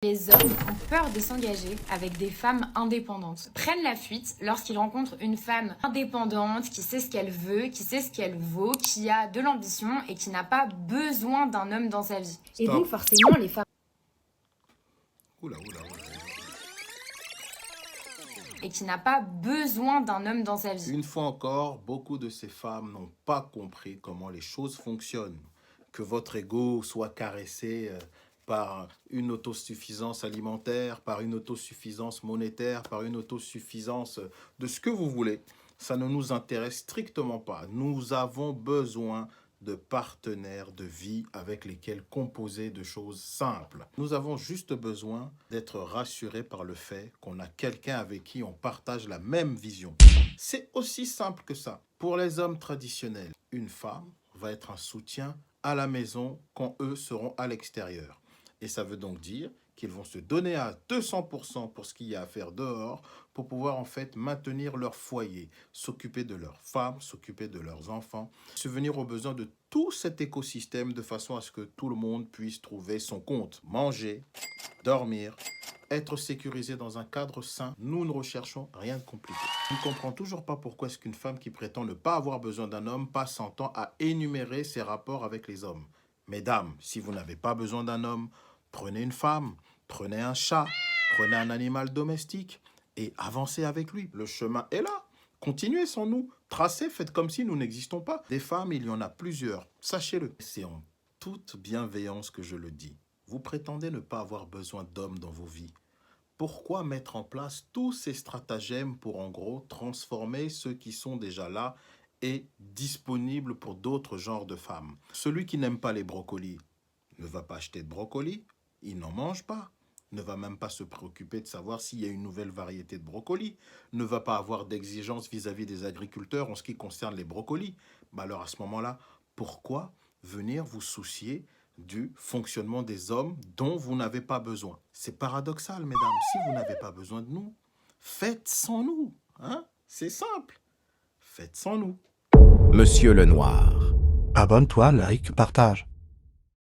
Les hommes ont peur de s'engager avec des femmes indépendantes, prennent la fuite lorsqu'ils rencontrent une femme indépendante qui sait ce qu'elle veut, qui sait ce qu'elle vaut, qui a de l'ambition et qui n'a pas besoin d'un homme dans sa vie. Et donc forcément les femmes Oula, oula, oula. et qui n'a pas besoin d'un homme dans sa vie. Une fois encore, beaucoup de ces femmes n'ont pas compris comment les choses fonctionnent. Que votre ego soit caressé par une autosuffisance alimentaire, par une autosuffisance monétaire, par une autosuffisance de ce que vous voulez, ça ne nous intéresse strictement pas. Nous avons besoin de partenaires de vie avec lesquels composer de choses simples. Nous avons juste besoin d'être rassurés par le fait qu'on a quelqu'un avec qui on partage la même vision. C'est aussi simple que ça. Pour les hommes traditionnels, une femme va être un soutien à la maison quand eux seront à l'extérieur. Et ça veut donc dire qu'ils vont se donner à 200% pour ce qu'il y a à faire dehors pour pouvoir en fait maintenir leur foyer, s'occuper de leurs femmes, s'occuper de leurs enfants, subvenir aux besoins de tout cet écosystème de façon à ce que tout le monde puisse trouver son compte. Manger, dormir, être sécurisé dans un cadre sain. Nous ne recherchons rien de compliqué. Je ne comprends toujours pas pourquoi est-ce qu'une femme qui prétend ne pas avoir besoin d'un homme passe son temps à énumérer ses rapports avec les hommes. Mesdames, si vous n'avez pas besoin d'un homme, prenez une femme, prenez un chat, prenez un animal domestique et avancez avec lui. Le chemin est là. Continuez sans nous. Tracez, faites comme si nous n'existons pas. Des femmes, il y en a plusieurs. Sachez-le. C'est en toute bienveillance que je le dis. Vous prétendez ne pas avoir besoin d'hommes dans vos vies. Pourquoi mettre en place tous ces stratagèmes pour en gros transformer ceux qui sont déjà là et disponibles pour d'autres genres de femmes? Celui qui n'aime pas les brocolis ne va pas acheter de brocolis, il n'en mange pas, ne va même pas se préoccuper de savoir s'il y a une nouvelle variété de brocolis, ne va pas avoir d'exigence vis-à-vis des agriculteurs en ce qui concerne les brocolis. Alors à ce moment-là, pourquoi venir vous soucier du fonctionnement des hommes dont vous n'avez pas besoin? C'est paradoxal, mesdames. Si vous n'avez pas besoin de nous, faites sans nous. Hein? C'est simple. Faites sans nous. Monsieur Lenoir. Abonne-toi, like, partage.